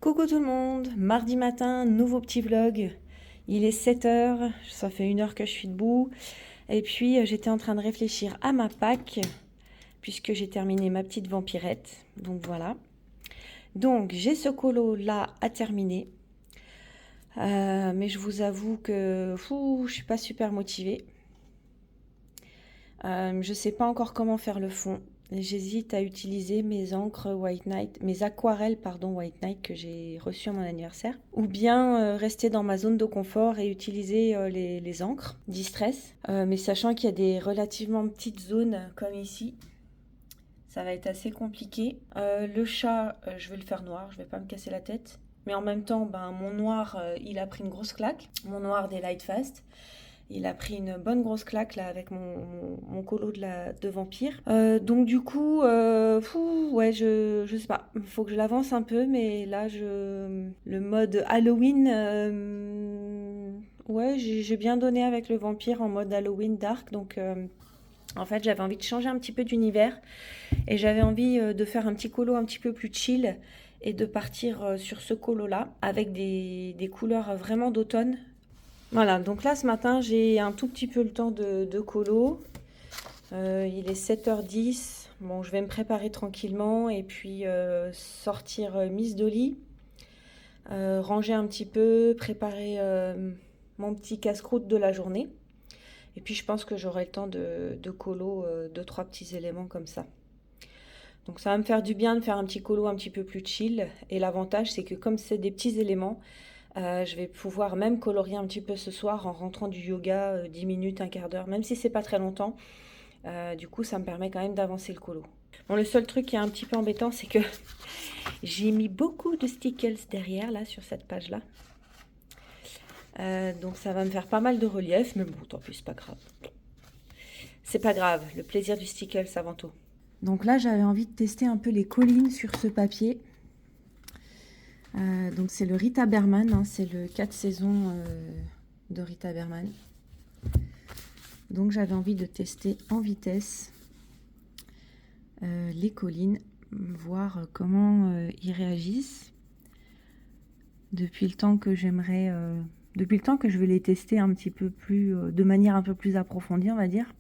Coucou tout le monde, mardi matin, nouveau petit vlog. Il est 7 h, ça fait 1 heure que je suis debout. Et puis j'étais en train de réfléchir à ma Pâques, puisque j'ai terminé ma petite vampirette. Donc voilà. Donc j'ai ce colo là à terminer. Mais je vous avoue que je suis pas super motivée. Je sais pas encore comment faire le fond. J'hésite à utiliser mes encres White Night, mes aquarelles White Night que j'ai reçues à mon anniversaire, ou bien rester dans ma zone de confort et utiliser les encres Distress. Mais sachant qu'il y a des relativement petites zones comme ici, ça va être assez compliqué. Le chat, je vais le faire noir, je vais pas me casser la tête. Mais en même temps, mon noir, il a pris une grosse claque. Mon noir des Lightfast. Il a pris une bonne grosse claque là avec mon colo de vampire. Donc du coup, ouais, je sais pas. Il faut que je l'avance un peu, mais là, le mode Halloween, ouais, j'ai bien donné avec le vampire en mode Halloween dark. Donc en fait, j'avais envie de changer un petit peu d'univers et j'avais envie de faire un petit colo un petit peu plus chill et de partir sur ce colo là avec des couleurs vraiment d'automne. Voilà, donc là ce matin j'ai un tout petit peu le temps de colo. Il est 7 h 10. Bon, je vais me préparer tranquillement et puis sortir Miss Dolly, ranger un petit peu, préparer mon petit casse-croûte de la journée. Et puis je pense que j'aurai le temps de colo 2-3 petits éléments comme ça. Donc ça va me faire du bien de faire un petit colo un petit peu plus chill. Et l'avantage c'est que comme c'est des petits éléments, je vais pouvoir même colorier un petit peu ce soir en rentrant du yoga, 10 minutes, un quart d'heure, même si c'est pas très longtemps. Du coup, ça me permet quand même d'avancer le colo. Bon, le seul truc qui est un petit peu embêtant, c'est que j'ai mis beaucoup de stickers derrière, là, sur cette page-là. Donc ça va me faire pas mal de relief, mais bon, tant pis, c'est pas grave. C'est pas grave, le plaisir du stickers avant tout. Donc là, j'avais envie de tester un peu les collines sur ce papier. Donc c'est le Rita Berman, hein, c'est le 4 saisons de Rita Berman. Donc j'avais envie de tester en vitesse les collines, voir comment ils réagissent. Depuis le temps que je vais les tester un petit peu plus, de manière un peu plus approfondie, on va dire.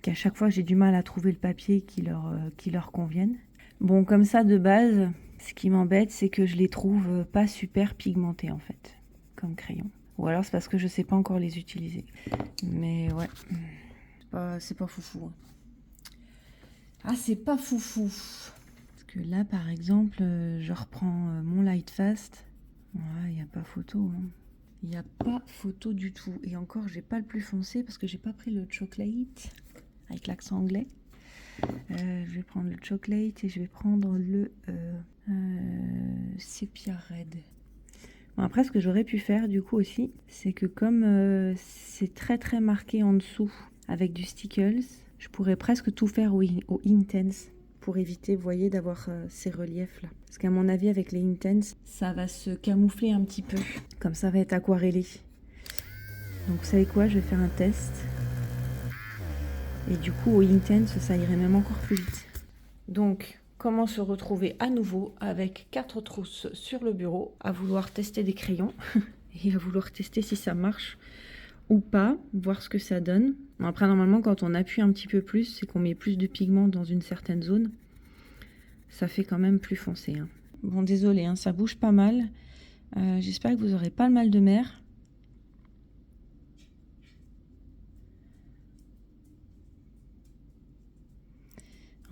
Qu'à chaque fois j'ai du mal à trouver le papier qui leur convienne. Bon, comme ça de base, ce qui m'embête, c'est que je les trouve pas super pigmentés en fait, comme crayon. Ou alors c'est parce que je sais pas encore les utiliser. Mais ouais, c'est pas foufou. Hein. Ah, c'est pas foufou. Parce que là, par exemple, je reprends mon Lightfast. Voilà, il n'y a pas photo. Il n'y a pas photo du tout. Et encore, j'ai pas le plus foncé parce que j'ai pas pris le chocolate avec l'accent anglais. Je vais prendre le chocolate et je vais prendre le sépia red. Bon, après, ce que j'aurais pu faire du coup aussi, c'est que comme c'est très très marqué en dessous avec du stickles, je pourrais presque tout faire au intense pour éviter, vous voyez, d'avoir ces reliefs là. Parce qu'à mon avis, avec les intense, ça va se camoufler un petit peu. Comme ça va être aquarellé. Donc vous savez quoi, je vais faire un test. Et du coup, au intense, ça irait même encore plus vite. Donc, comment se retrouver à nouveau avec 4 trousses sur le bureau, à vouloir tester des crayons et à vouloir tester si ça marche ou pas, voir ce que ça donne. Bon, après, normalement, quand on appuie un petit peu plus et qu'on met plus de pigments dans une certaine zone, ça fait quand même plus foncé. Hein. Bon, désolé, hein, ça bouge pas mal. J'espère que vous n'aurez pas le mal de mer.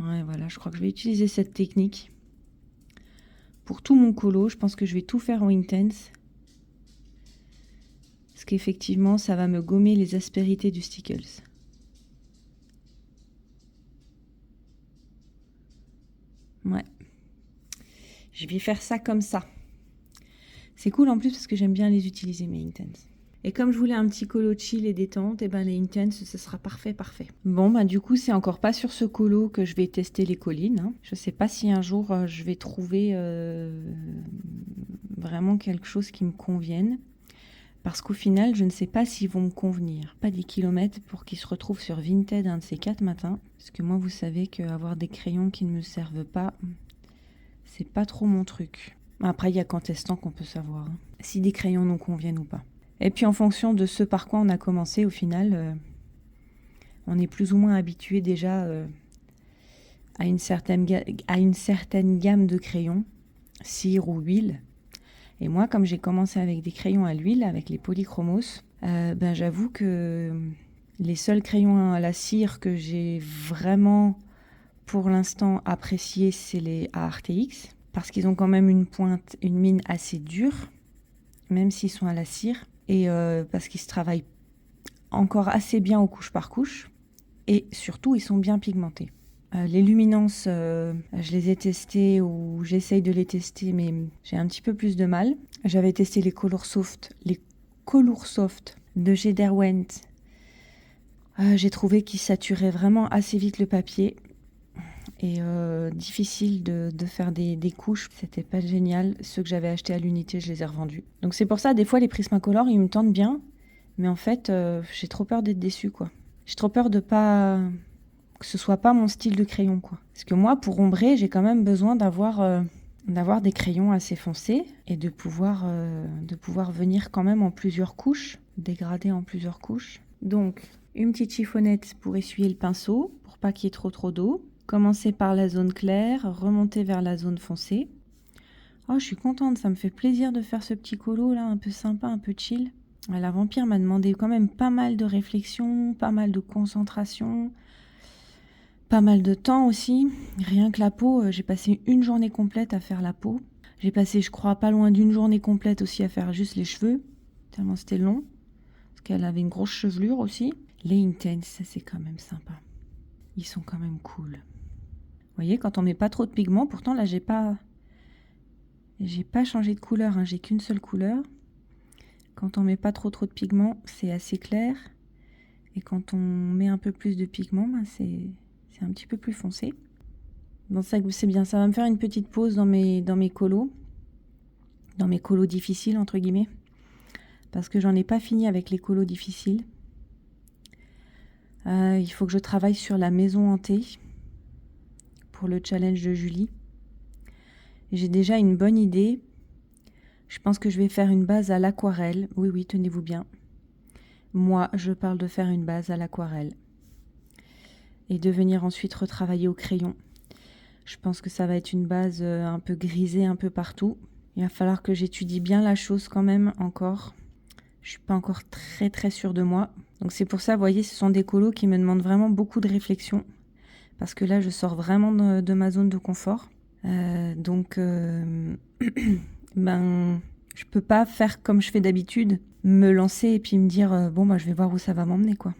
Ouais, voilà, je crois que je vais utiliser cette technique. Pour tout mon colo, je pense que je vais tout faire en intense. Parce qu'effectivement, ça va me gommer les aspérités du stickles. Ouais. Je vais faire ça comme ça. C'est cool en plus parce que j'aime bien les utiliser, mes intense. Et comme je voulais un petit colo chill et détente, et ben les intense, ce sera parfait. Bon, du coup, c'est encore pas sur ce colo que je vais tester les collines. Hein. Je sais pas si un jour je vais trouver vraiment quelque chose qui me convienne. Parce qu'au final, je ne sais pas s'ils vont me convenir. Pas 10 km pour qu'ils se retrouvent sur Vinted un de ces 4 matins. Parce que moi, vous savez qu'avoir des crayons qui ne me servent pas, c'est pas trop mon truc. Après, il y a qu'en testant qu'on peut savoir hein, si des crayons nous conviennent ou pas. Et puis en fonction de ce par quoi on a commencé, au final, on est plus ou moins habitué déjà à une certaine gamme de crayons, cire ou huile. Et moi, comme j'ai commencé avec des crayons à l'huile, avec les polychromos, j'avoue que les seuls crayons à la cire que j'ai vraiment, pour l'instant, appréciés, c'est les ARTX, parce qu'ils ont quand même une pointe, une mine assez dure, même s'ils sont à la cire, et parce qu'ils se travaillent encore assez bien aux couches par couche, et surtout, ils sont bien pigmentés. Les luminances, je les ai testés ou j'essaye de les tester, mais j'ai un petit peu plus de mal. J'avais testé les Color Soft de chez Derwent. J'ai trouvé qu'ils saturaient vraiment assez vite le papier et difficile de faire des couches. C'était pas génial. Ceux que j'avais achetés à l'unité, je les ai revendus. Donc c'est pour ça, des fois, les Prismacolor, ils me tentent bien, mais en fait, j'ai trop peur d'être déçue, quoi. J'ai trop peur de pas... que ce soit pas mon style de crayon, quoi. Parce que moi, pour ombrer, j'ai quand même besoin d'avoir des crayons assez foncés et de pouvoir venir quand même en plusieurs couches, dégrader en plusieurs couches. Donc, une petite chiffonnette pour essuyer le pinceau, pour pas qu'il y ait trop d'eau. Commencer par la zone claire, remonter vers la zone foncée. Oh, je suis contente, ça me fait plaisir de faire ce petit colo là, un peu sympa, un peu chill. La vampire m'a demandé quand même pas mal de réflexion, pas mal de concentration. Pas mal de temps aussi, rien que la peau, j'ai passé une journée complète à faire la peau. J'ai passé, je crois, pas loin d'une journée complète aussi à faire juste les cheveux, tellement c'était long, parce qu'elle avait une grosse chevelure aussi. Les Intense, ça c'est quand même sympa. Ils sont quand même cool. Vous voyez, quand on met pas trop de pigments, pourtant là j'ai pas changé de couleur, hein, j'ai qu'une seule couleur. Quand on met pas trop de pigments, c'est assez clair. Et quand on met un peu plus de pigments, c'est un petit peu plus foncé. Bon, ça c'est bien, ça va me faire une petite pause dans mes colos. Dans mes colos difficiles, entre guillemets. Parce que j'en ai pas fini avec les colos difficiles. Il faut que je travaille sur la maison hantée. Pour le challenge de Julie. J'ai déjà une bonne idée. Je pense que je vais faire une base à l'aquarelle. Oui, tenez-vous bien. Moi, je parle de faire une base à l'aquarelle. Et de venir ensuite retravailler au crayon. Je pense que ça va être une base un peu grisée un peu partout. Il va falloir que j'étudie bien la chose quand même encore. Je suis pas encore très sûre de moi. Donc c'est pour ça, vous voyez, ce sont des colos qui me demandent vraiment beaucoup de réflexion. Parce que là, je sors vraiment de ma zone de confort. Je peux pas faire comme je fais d'habitude, me lancer et puis me dire, je vais voir où ça va m'emmener, quoi.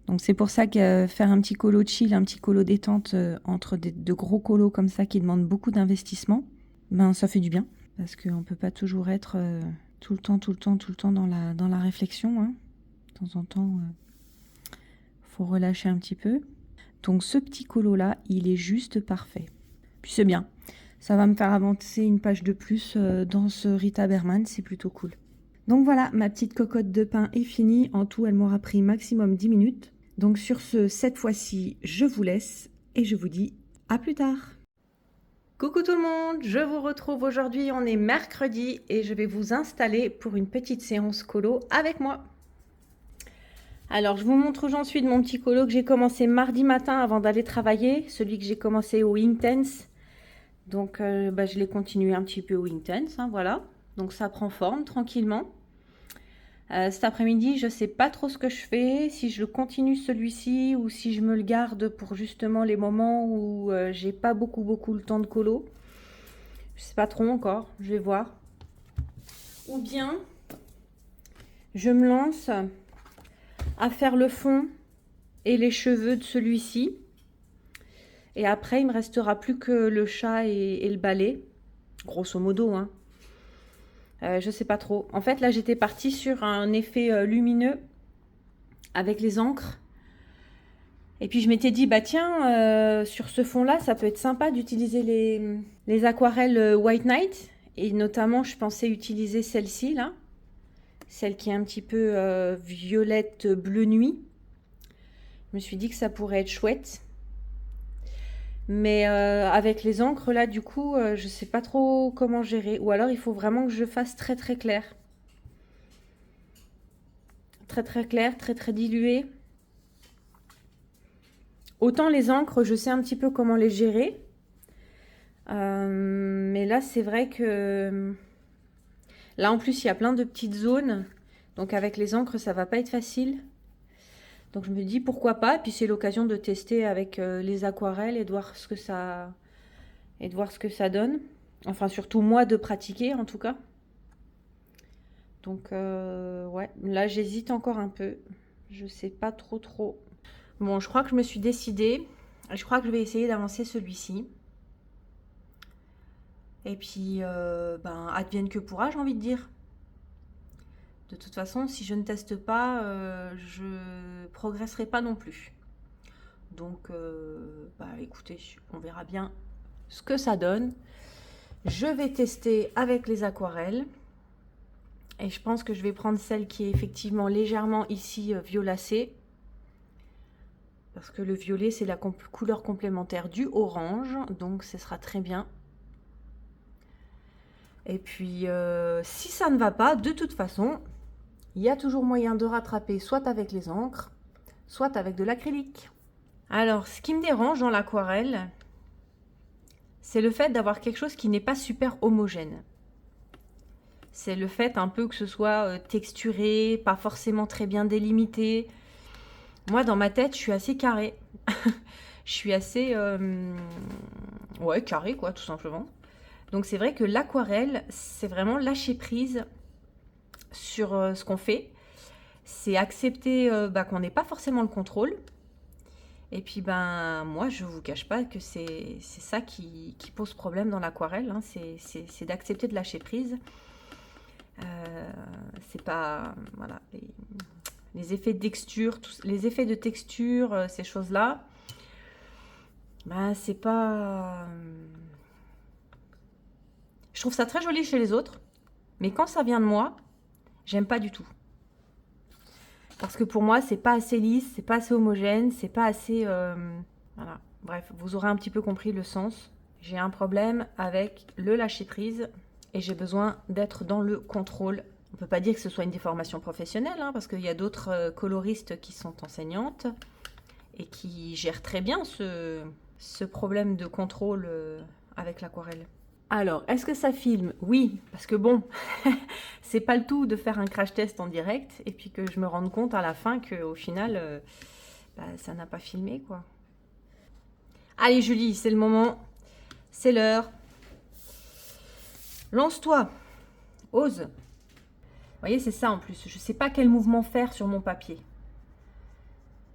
Donc c'est pour ça que faire un petit colo chill, un petit colo détente entre de gros colos comme ça qui demandent beaucoup d'investissement, ça fait du bien. Parce qu'on ne peut pas toujours être tout le temps dans la réflexion. Hein. De temps en temps, faut relâcher un petit peu. Donc ce petit colo-là, il est juste parfait. Puis c'est bien. Ça va me faire avancer une page de plus dans ce Rita Berman, c'est plutôt cool. Donc voilà, ma petite cocotte de pain est finie. En tout, elle m'aura pris maximum 10 minutes. Donc sur ce, cette fois-ci, je vous laisse et je vous dis à plus tard. Coucou tout le monde, je vous retrouve aujourd'hui, on est mercredi et je vais vous installer pour une petite séance colo avec moi. Alors je vous montre où j'en suis de mon petit colo que j'ai commencé mardi matin avant d'aller travailler, celui que j'ai commencé au Intense. Donc je l'ai continué un petit peu au Intense, hein, voilà. Donc ça prend forme tranquillement. Cet après-midi, je ne sais pas trop ce que je fais, si je continue celui-ci ou si je me le garde pour justement les moments où j'ai pas beaucoup le temps de colo. Je sais pas trop encore, je vais voir. Ou bien, je me lance à faire le fond et les cheveux de celui-ci. Et après, il me restera plus que le chat et le balai, grosso modo, hein. Je sais pas trop. En fait, là, j'étais partie sur un effet lumineux avec les encres. Et puis, je m'étais dit, sur ce fond-là, ça peut être sympa d'utiliser les aquarelles White Night. Et notamment, je pensais utiliser celle-ci, là. Celle qui est un petit peu violette bleu nuit. Je me suis dit que ça pourrait être chouette. Mais avec les encres, là, du coup, je sais pas trop comment gérer. Ou alors, il faut vraiment que je fasse très très clair. Très très clair, très très dilué. Autant les encres, je sais un petit peu comment les gérer. Mais là, c'est vrai que... Là, en plus, il y a plein de petites zones. Donc, avec les encres, ça va pas être facile. Donc, je me dis pourquoi pas. Puis, c'est l'occasion de tester avec les aquarelles et de voir ce que ça donne. Enfin, surtout moi, de pratiquer, en tout cas. Donc, ouais, là, j'hésite encore un peu. Je sais pas trop, trop. Bon, je crois que je me suis décidée. Je crois que je vais essayer d'avancer celui-ci. Et puis, ben, advienne que pourra, j'ai envie de dire. De toute façon, si je ne teste pas, je progresserai pas non plus. Donc, bah, écoutez, on verra bien ce que ça donne. Je vais tester avec les aquarelles. Et je pense que je vais prendre celle qui est effectivement légèrement ici violacée. Parce que le violet, c'est la couleur complémentaire du orange. Donc, ce sera très bien. Et puis, si ça ne va pas, de toute façon, il y a toujours moyen de rattraper soit avec les encres, soit avec de l'acrylique. Alors, ce qui me dérange dans l'aquarelle, c'est le fait d'avoir quelque chose qui n'est pas super homogène. C'est le fait un peu que ce soit texturé, pas forcément très bien délimité. Moi, dans ma tête, je suis assez carrée. Je suis assez... ouais, carrée, quoi, tout simplement. Donc, c'est vrai que l'aquarelle, c'est vraiment lâcher prise sur ce qu'on fait. C'est accepter bah, qu'on n'ait pas forcément le contrôle. Et puis, ben, moi, je ne vous cache pas que c'est ça qui pose problème dans l'aquarelle. Hein. C'est d'accepter de lâcher prise. C'est pas... Voilà, les effets de texture, les effets de texture, ces choses-là, ben, c'est pas... Je trouve ça très joli chez les autres. Mais quand ça vient de moi, j'aime pas du tout. Parce que pour moi, c'est pas assez lisse, c'est pas assez homogène, c'est pas assez... voilà. Bref, vous aurez un petit peu compris le sens. J'ai un problème avec le lâcher-prise et j'ai besoin d'être dans le contrôle. On ne peut pas dire que ce soit une déformation professionnelle, hein, parce qu'il y a d'autres coloristes qui sont enseignantes et qui gèrent très bien ce problème de contrôle avec l'aquarelle. Alors, est-ce que ça filme? Oui, parce que bon, c'est pas le tout de faire un crash test en direct et puis que je me rende compte à la fin qu'au final, bah, ça n'a pas filmé, quoi. Allez, Julie, c'est le moment, c'est l'heure. Lance-toi, ose. Vous voyez, c'est ça en plus. Je sais pas quel mouvement faire sur mon papier.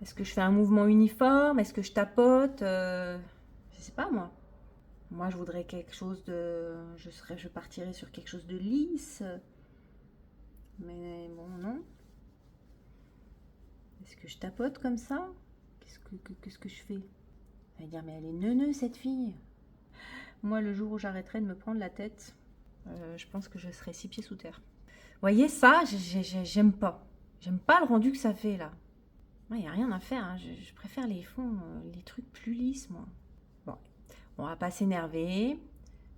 Est-ce que je fais un mouvement uniforme? Est-ce que je tapote? Je sais pas, moi. Moi, je voudrais quelque chose de... Je partirais sur quelque chose de lisse. Mais bon, non. Est-ce que je tapote comme ça? Qu'est-ce que je fais? Elle va dire, mais elle est neuneu, cette fille. Moi, le jour où j'arrêterai de me prendre la tête, je pense que je serai 6 pieds sous terre. Vous voyez, ça, j'aime pas. J'aime pas le rendu que ça fait, là. Il n'y a rien à faire. Hein. Je préfère les fonds, les trucs plus lisses, moi. Bon, on va pas s'énerver.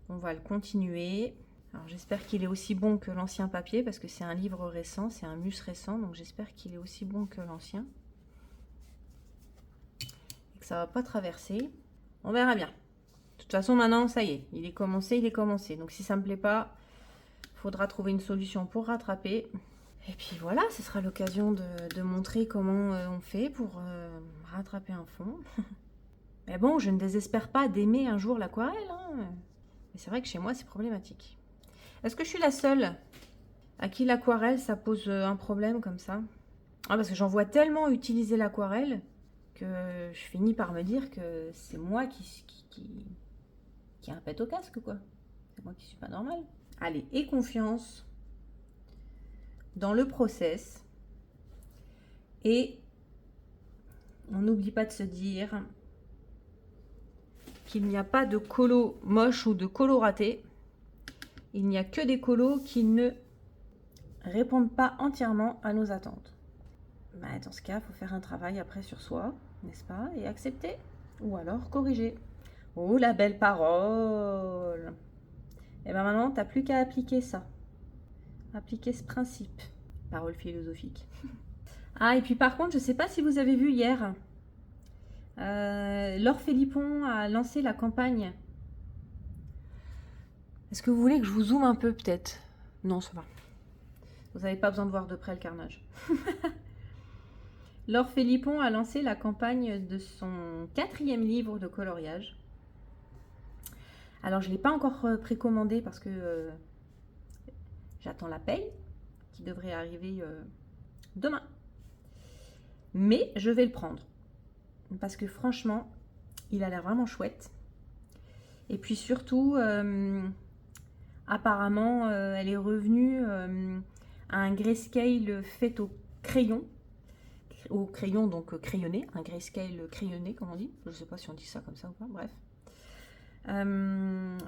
On va le continuer. Alors, j'espère qu'il est aussi bon que l'ancien papier, parce que c'est un livre récent, c'est un mus récent, donc j'espère qu'il est aussi bon que l'ancien. Et que ça va pas traverser. On verra bien. De toute façon, maintenant, ça y est, il est commencé, il est commencé. Donc, si ça me plaît pas, il faudra trouver une solution pour rattraper. Et puis voilà, ce sera l'occasion de montrer comment on fait pour rattraper un fond. Mais bon, je ne désespère pas d'aimer un jour l'aquarelle. Hein. Mais c'est vrai que chez moi, c'est problématique. Est-ce que je suis la seule à qui l'aquarelle, ça pose un problème comme ça? Ah, parce que j'en vois tellement utiliser l'aquarelle que je finis par me dire que c'est moi qui a un pet au casque, quoi. C'est moi qui suis pas normale. Allez, aie confiance dans le process. Et on n'oublie pas de se dire qu'il n'y a pas de colo moche ou de colo raté. Il n'y a que des colos qui ne répondent pas entièrement à nos attentes. Bah, dans ce cas, il faut faire un travail après sur soi, n'est-ce pas? Et accepter, ou alors corriger. Oh, la belle parole. Et ben maintenant, t'as plus qu'à appliquer ça. Appliquer ce principe. Parole philosophique. Ah, et puis par contre, je sais pas si vous avez vu hier, Laure Philippon a lancé la campagne. Est-ce que vous voulez que je vous zoome un peu peut-être? Non, ça va. Vous n'avez pas besoin de voir de près le carnage. Laure Philippon a lancé la campagne de son 4e livre de coloriage. Alors, je ne l'ai pas encore précommandé parce que j'attends la paye qui devrait arriver demain. Mais je vais le prendre parce que franchement, il a l'air vraiment chouette. Et puis surtout, apparemment, elle est revenue à un grayscale fait au crayon donc crayonné, un grayscale crayonné comme on dit. Je ne sais pas si on dit ça comme ça ou pas, bref.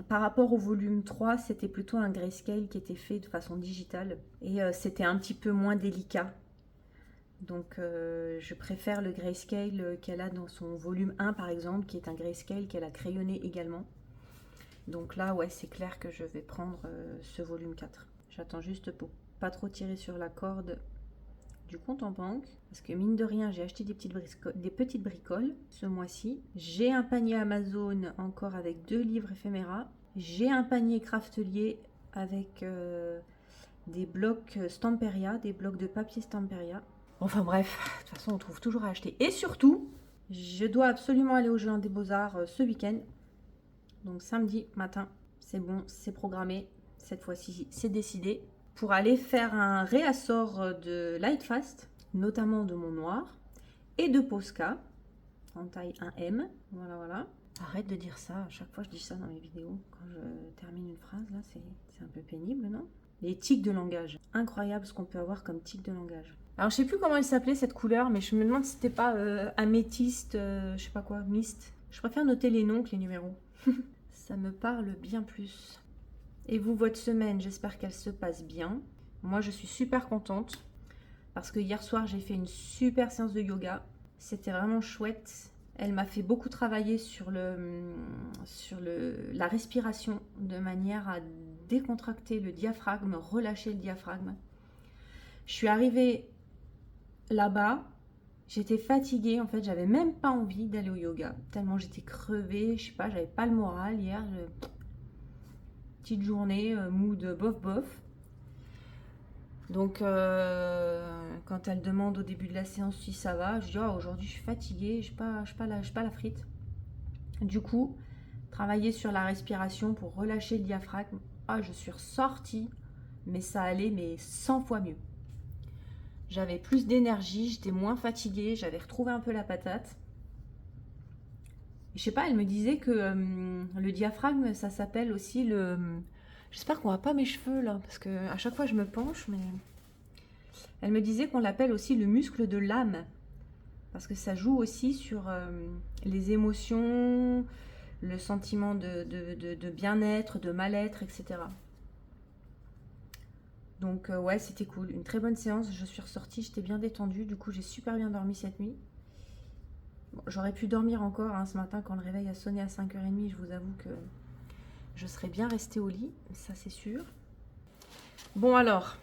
Par rapport au volume 3, c'était plutôt un grayscale qui était fait de façon digitale et c'était un petit peu moins délicat. Donc je préfère le grayscale qu'elle a dans son volume 1 par exemple, qui est un grayscale qu'elle a crayonné également. Donc là, ouais, c'est clair que je vais prendre ce volume 4. J'attends juste pour pas trop tirer sur la corde du compte en banque. Parce que mine de rien, j'ai acheté des petites bricoles ce mois-ci. J'ai un panier Amazon encore avec 2 livres éphéméras. J'ai un panier Craftelier avec des blocs Stamperia, des blocs de papier Stamperia. Enfin bref, de toute façon, on trouve toujours à acheter. Et surtout, je dois absolument aller au Jardin des Beaux-Arts ce week-end. Donc samedi matin, c'est bon, c'est programmé. Cette fois-ci, c'est décidé. Pour aller faire un réassort de Lightfast, notamment de mon noir, et de Posca, en taille 1M. Voilà, voilà. Arrête de dire ça, à chaque fois je dis ça dans mes vidéos. Quand je termine une phrase, là, c'est un peu pénible, non? Les tics de langage. Incroyable ce qu'on peut avoir comme tic de langage. Alors je sais plus comment elle s'appelait cette couleur, mais je me demande si c'était pas améthyste, je sais pas quoi, mist. Je préfère noter les noms que les numéros. Ça me parle bien plus. Et vous, votre semaine, j'espère qu'elle se passe bien. Moi, je suis super contente parce que hier soir, j'ai fait une super séance de yoga. C'était vraiment chouette. Elle m'a fait beaucoup travailler sur la respiration de manière à décontracter le diaphragme, relâcher le diaphragme. Je suis arrivée là-bas. J'étais fatiguée, en fait, j'avais même pas envie d'aller au yoga, tellement j'étais crevée, je sais pas, j'avais pas le moral hier. Petite journée, mood bof bof. Donc, quand elle demande au début de la séance si ça va, je dis oh, aujourd'hui je suis fatiguée, je n'ai pas la frite. Du coup, travailler sur la respiration pour relâcher le diaphragme. Ah, je suis ressortie, mais ça allait mais 100 fois mieux. J'avais plus d'énergie, j'étais moins fatiguée, j'avais retrouvé un peu la patate. Je sais pas, elle me disait que le diaphragme, ça s'appelle aussi le... J'espère qu'on voit pas mes cheveux là, parce que à chaque fois je me penche, mais... Elle me disait qu'on l'appelle aussi le muscle de l'âme, parce que ça joue aussi sur les émotions, le sentiment de bien-être, de mal-être, etc. Donc ouais, c'était cool, une très bonne séance, je suis ressortie, j'étais bien détendue, du coup j'ai super bien dormi cette nuit. Bon, j'aurais pu dormir encore ce matin quand le réveil a sonné à 5h30, je vous avoue que je serais bien restée au lit, ça c'est sûr. Bon alors,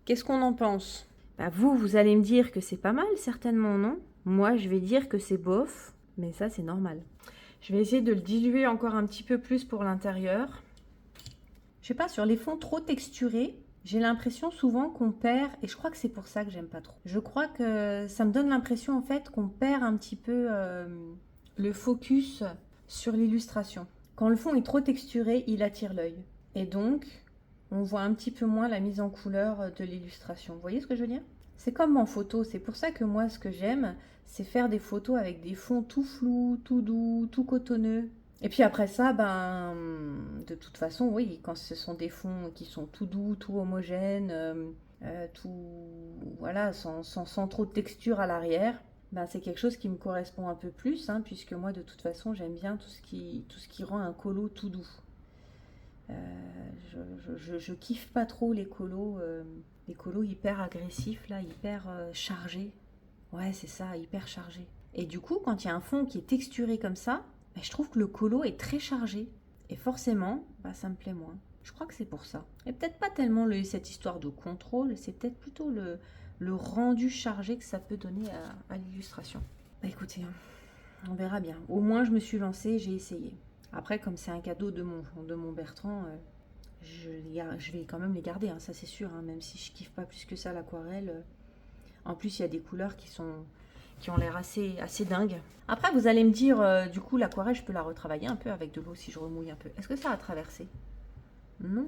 qu'est-ce qu'on en pense? Bah vous allez me dire que c'est pas mal, certainement, non? Moi, je vais dire que c'est bof, mais ça c'est normal. Je vais essayer de le diluer encore un petit peu plus pour l'intérieur. Je sais pas, sur les fonds trop texturés, j'ai l'impression souvent qu'on perd, et je crois que c'est pour ça que j'aime pas trop. Je crois que ça me donne l'impression en fait qu'on perd un petit peu le focus sur l'illustration. Quand le fond est trop texturé, il attire l'œil. Et donc, on voit un petit peu moins la mise en couleur de l'illustration. Vous voyez ce que je veux dire? C'est comme en photo, c'est pour ça que moi ce que j'aime, c'est faire des photos avec des fonds tout flous, tout doux, tout cotonneux. Et puis après ça, ben, de toute façon, oui, quand ce sont des fonds qui sont tout doux, tout homogènes, tout, voilà, sans trop de texture à l'arrière, ben, c'est quelque chose qui me correspond un peu plus, puisque moi, de toute façon, j'aime bien tout ce qui rend un colo tout doux. Je kiffe pas trop les colos hyper agressifs, là, hyper chargés. Ouais, c'est ça, hyper chargés. Et du coup, quand il y a un fond qui est texturé comme ça, mais je trouve que le colo est très chargé. Et forcément, ça me plaît moins. Je crois que c'est pour ça. Et peut-être pas tellement cette histoire de contrôle, c'est peut-être plutôt le rendu chargé que ça peut donner à l'illustration. Écoutez, on verra bien. Au moins, je me suis lancée, j'ai essayé. Après, comme c'est un cadeau de mon Bertrand, je vais quand même les garder, hein, ça c'est sûr, hein, même si je kiffe pas plus que ça l'aquarelle. En plus, il y a des couleurs qui ont l'air assez dingues. Après, vous allez me dire, du coup, l'aquarelle, je peux la retravailler un peu avec de l'eau si je remouille un peu. Est-ce que ça a traversé? Non.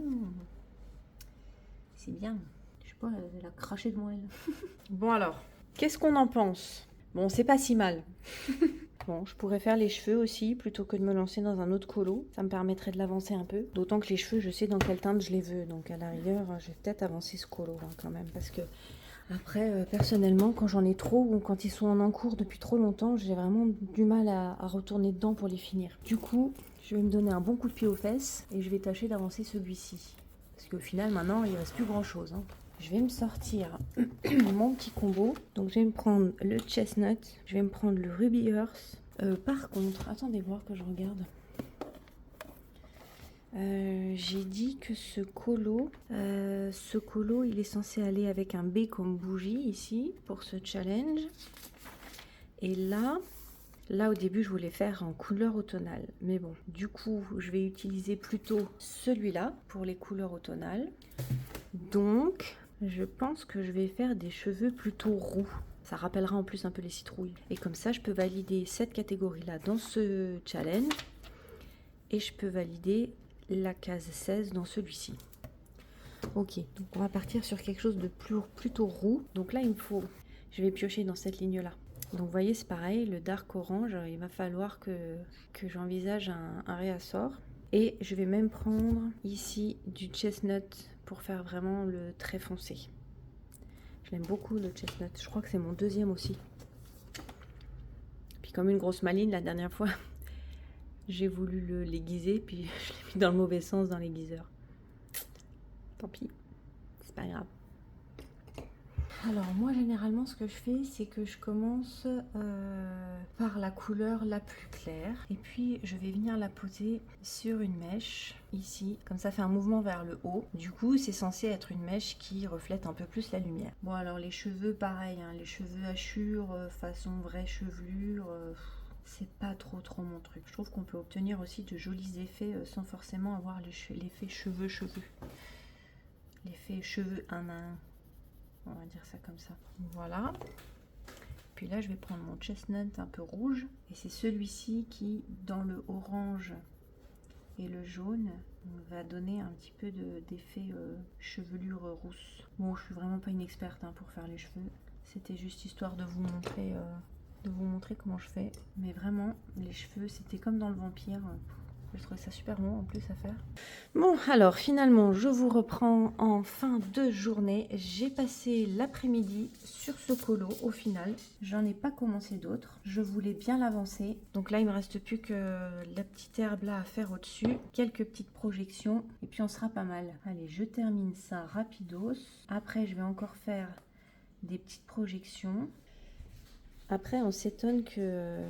C'est bien. Je sais pas, elle a craché de moi, elle. Bon alors, qu'est-ce qu'on en pense? Bon, c'est pas si mal. Bon, je pourrais faire les cheveux aussi, plutôt que de me lancer dans un autre colo. Ça me permettrait de l'avancer un peu. D'autant que les cheveux, je sais dans quelle teinte je les veux. Donc à la rigueur, je vais peut-être avancer ce colo hein, quand même. Parce que après, personnellement, quand j'en ai trop ou quand ils sont en encours depuis trop longtemps, j'ai vraiment du mal à retourner dedans pour les finir. Du coup, je vais me donner un bon coup de pied aux fesses et je vais tâcher d'avancer celui-ci. Parce qu'au final, maintenant, il ne reste plus grand-chose. Hein. Je vais me sortir mon petit combo. Donc, je vais me prendre le chestnut. Je vais me prendre le ruby earth. Par contre, attendez voir que je regarde. J'ai dit que ce colo, il est censé aller avec un B comme bougie ici pour ce challenge. Et là au début, je voulais faire en couleur automnale. Mais bon, du coup, je vais utiliser plutôt celui-là pour les couleurs automnales. Donc, je pense que je vais faire des cheveux plutôt roux. Ça rappellera en plus un peu les citrouilles. Et comme ça, je peux valider cette catégorie-là dans ce challenge. Et je peux valider la case 16 dans celui-ci. Ok, donc on va partir sur quelque chose de plutôt roux. Donc là, je vais piocher dans cette ligne-là. Donc vous voyez, c'est pareil, le dark orange, il va falloir que j'envisage un réassort. Et je vais même prendre ici du chestnut pour faire vraiment le trait foncé. Je l'aime beaucoup le chestnut, je crois que c'est mon deuxième aussi. Puis comme une grosse maline, la dernière fois, j'ai voulu l'aiguiser, puis je l'ai mis dans le mauvais sens dans l'aiguiseur. Tant pis, c'est pas grave. Alors moi généralement ce que je fais c'est que je commence par la couleur la plus claire et puis je vais venir la poser sur une mèche ici, comme ça fait un mouvement vers le haut. Du coup c'est censé être une mèche qui reflète un peu plus la lumière. Bon alors les cheveux pareil, hein, les cheveux hachures façon vraie chevelure, c'est pas trop mon truc. Je trouve qu'on peut obtenir aussi de jolis effets sans forcément avoir l'effet cheveux. L'effet cheveux un à un. On va dire ça comme ça. Voilà. Puis là, je vais prendre mon chestnut un peu rouge. Et c'est celui-ci qui, dans le orange et le jaune, va donner un petit peu d'effet chevelure rousse. Bon, je suis vraiment pas une experte hein, pour faire les cheveux. C'était juste histoire de vous montrer comment je fais. Mais vraiment, les cheveux, c'était comme dans le vampire. Je trouvais ça super bon en plus à faire. Bon, alors finalement, je vous reprends en fin de journée. J'ai passé l'après-midi sur ce colo au final. J'en ai pas commencé d'autres. Je voulais bien l'avancer. Donc là, il me reste plus que la petite herbe là à faire au-dessus. Quelques petites projections et puis on sera pas mal. Allez, je termine ça rapidos. Après, je vais encore faire des petites projections. Après, on s'étonne que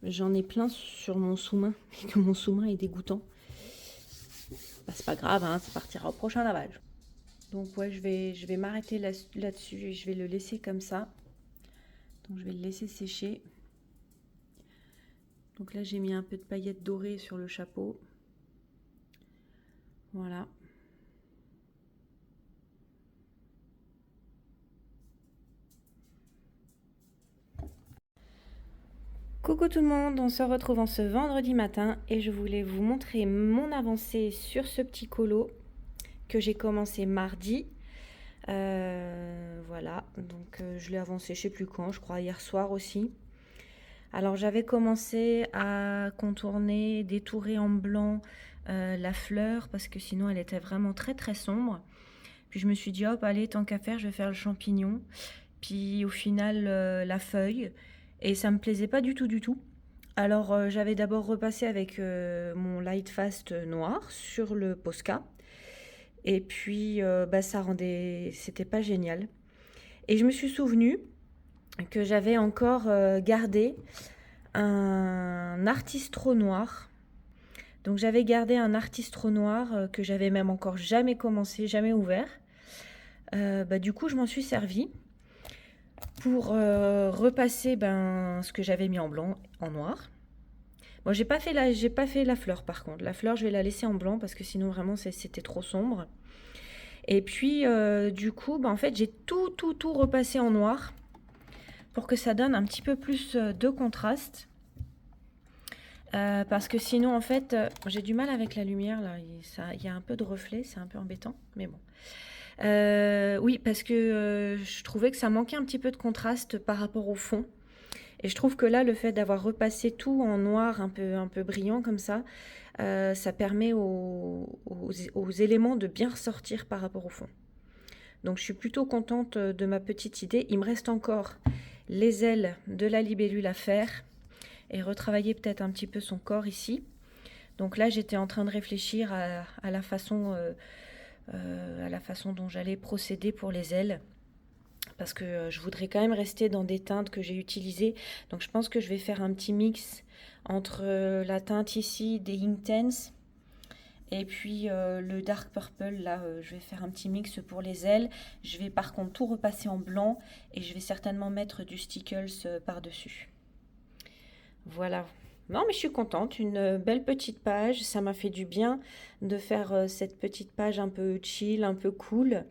j'en ai plein sur mon sous-main et que mon sous-main est dégoûtant. C'est pas grave, hein, ça partira au prochain lavage. Donc ouais, je vais m'arrêter là-dessus et je vais le laisser comme ça. Donc je vais le laisser sécher. Donc là, j'ai mis un peu de paillettes dorées sur le chapeau. Voilà. Coucou tout le monde, on se retrouve en ce vendredi matin et je voulais vous montrer mon avancée sur ce petit colo que j'ai commencé mardi. Voilà, donc je l'ai avancé je sais plus quand, je crois hier soir aussi. Alors j'avais commencé à contourner, détourer en blanc la fleur parce que sinon elle était vraiment très sombre. Puis je me suis dit hop allez tant qu'à faire je vais faire le champignon. Puis au final la feuille et ça me plaisait pas du tout. Alors j'avais d'abord repassé avec mon Light Fast noir sur le Posca. Et puis ça rendait, c'était pas génial. Et je me suis souvenu que j'avais encore gardé un artistro noir. Donc j'avais gardé un artistro noir que j'avais même encore jamais commencé, jamais ouvert. Du coup, je m'en suis servi pour repasser ce que j'avais mis en blanc, en noir. Bon, j'ai pas fait la fleur par contre. La fleur, je vais la laisser en blanc parce que sinon vraiment c'était trop sombre. Et puis du coup, en fait, j'ai tout repassé en noir pour que ça donne un petit peu plus de contraste. Parce que sinon, en fait, j'ai du mal avec la lumière là. Il y a un peu de reflet, c'est un peu embêtant, mais bon. Oui, parce que je trouvais que ça manquait un petit peu de contraste par rapport au fond. Et je trouve que là, le fait d'avoir repassé tout en noir, un peu brillant comme ça permet aux éléments de bien ressortir par rapport au fond. Donc je suis plutôt contente de ma petite idée. Il me reste encore les ailes de la libellule à faire et retravailler peut-être un petit peu son corps ici. Donc là, j'étais en train de réfléchir à la façon dont j'allais procéder pour les ailes. Parce que je voudrais quand même rester dans des teintes que j'ai utilisées. Donc je pense que je vais faire un petit mix entre la teinte ici des Inktense et puis le Dark Purple. Là, je vais faire un petit mix pour les ailes. Je vais par contre tout repasser en blanc et je vais certainement mettre du Stickles par-dessus. Voilà. Non, mais je suis contente. Une belle petite page. Ça m'a fait du bien de faire cette petite page un peu chill, un peu cool.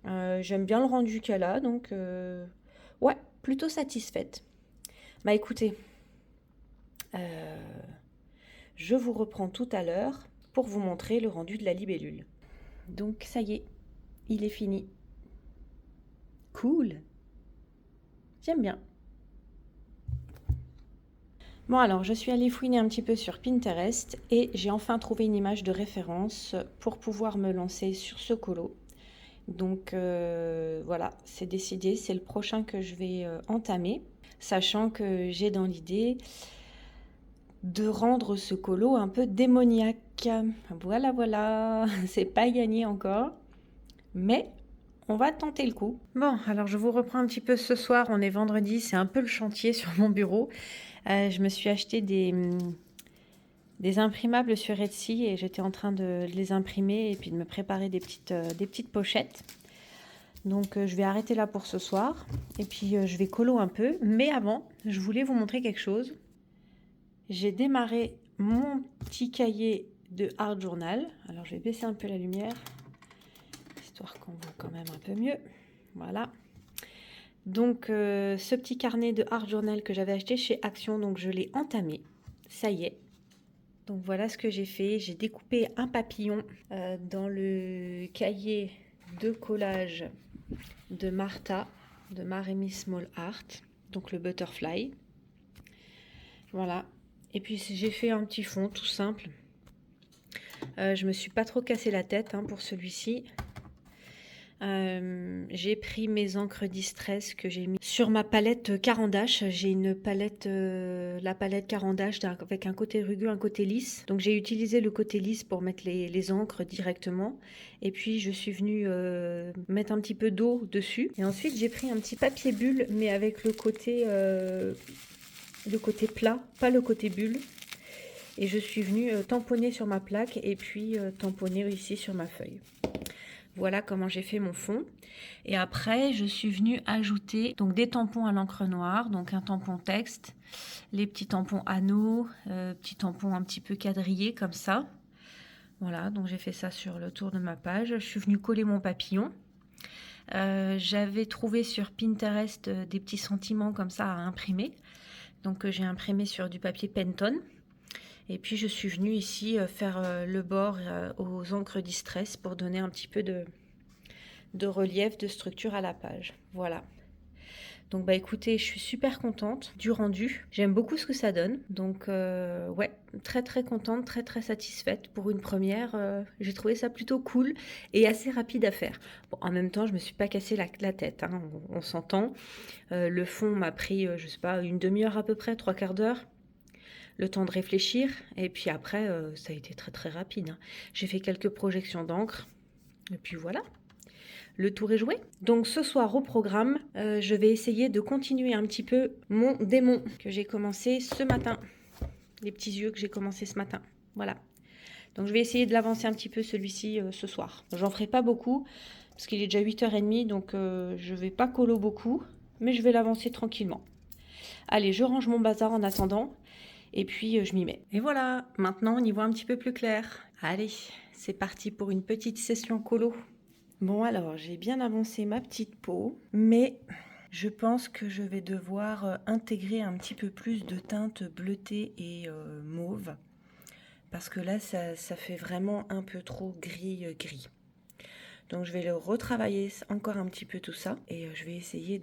J'aime bien le rendu qu'elle a, donc ouais, plutôt satisfaite. Bah écoutez, je vous reprends tout à l'heure pour vous montrer le rendu de la libellule. Donc ça y est, il est fini. Cool. J'aime bien. Bon alors, je suis allée fouiner un petit peu sur Pinterest et j'ai enfin trouvé une image de référence pour pouvoir me lancer sur ce colo. Donc voilà, c'est décidé, c'est le prochain que je vais entamer, sachant que j'ai dans l'idée de rendre ce colo un peu démoniaque. Voilà, c'est pas gagné encore, mais on va tenter le coup. Bon, alors je vous reprends un petit peu ce soir, on est vendredi, c'est un peu le chantier sur mon bureau. Je me suis acheté des imprimables sur Etsy et j'étais en train de les imprimer et puis de me préparer des petites pochettes. Donc je vais arrêter là pour ce soir et puis je vais colo un peu. Mais avant, je voulais vous montrer quelque chose. J'ai démarré mon petit cahier de Art Journal. Alors je vais baisser un peu la lumière, histoire qu'on voit quand même un peu mieux. Voilà. Donc ce petit carnet de Art Journal que j'avais acheté chez Action, donc je l'ai entamé. Ça y est. Donc voilà ce que j'ai fait. J'ai découpé un papillon dans le cahier de collage de Martha, de Maremi Small Art, donc le butterfly. Voilà. Et puis j'ai fait un petit fond tout simple. Je me suis pas trop cassé la tête pour celui-ci. J'ai pris mes encres Distress que j'ai mis sur ma palette Caran d'Ache. J'ai une palette, la palette Caran d'Ache avec un côté rugueux, un côté lisse. Donc j'ai utilisé le côté lisse pour mettre les encres directement. Et puis je suis venue mettre un petit peu d'eau dessus. Et ensuite j'ai pris un petit papier bulle, mais avec le côté plat, pas le côté bulle. Et je suis venue tamponner sur ma plaque et puis tamponner ici sur ma feuille. Voilà comment j'ai fait mon fond. Et après, je suis venue ajouter donc des tampons à l'encre noire, donc un tampon texte, les petits tampons anneaux, petits tampons un petit peu quadrillés comme ça. Voilà, donc j'ai fait ça sur le tour de ma page. Je suis venue coller mon papillon. J'avais trouvé sur Pinterest des petits sentiments comme ça à imprimer. Donc j'ai imprimé sur du papier Penton. Et puis je suis venue ici faire le bord aux encres Distress pour donner un petit peu de relief, de structure à la page. Voilà. Donc écoutez, je suis super contente du rendu. J'aime beaucoup ce que ça donne. Donc ouais, très contente, très satisfaite pour une première. J'ai trouvé ça plutôt cool et assez rapide à faire. Bon, en même temps, je me suis pas cassé la tête, on s'entend. Le fond m'a pris, je sais pas, une demi-heure à peu près, 3/4 d'heure. Le temps de réfléchir, et puis après, ça a été très rapide. J'ai fait quelques projections d'encre, et puis voilà. le tour est joué. Donc ce soir au programme, je vais essayer de continuer un petit peu mon démon que j'ai commencé ce matin. Les petits yeux que j'ai commencé ce matin. Voilà. Donc je vais essayer de l'avancer un petit peu celui-ci ce soir. J'en ferai pas beaucoup parce qu'il est déjà 8h30, donc je vais pas colo beaucoup, mais je vais l'avancer tranquillement. Allez, je range mon bazar en attendant et puis je m'y mets. Et voilà, maintenant on y voit un petit peu plus clair. Allez, c'est parti pour une petite session colo. Bon alors, j'ai bien avancé ma petite peau, mais je pense que je vais devoir intégrer un petit peu plus de teintes bleutées et mauve. Parce que là, ça fait vraiment un peu trop gris. Donc je vais le retravailler encore un petit peu tout ça. Et je vais essayer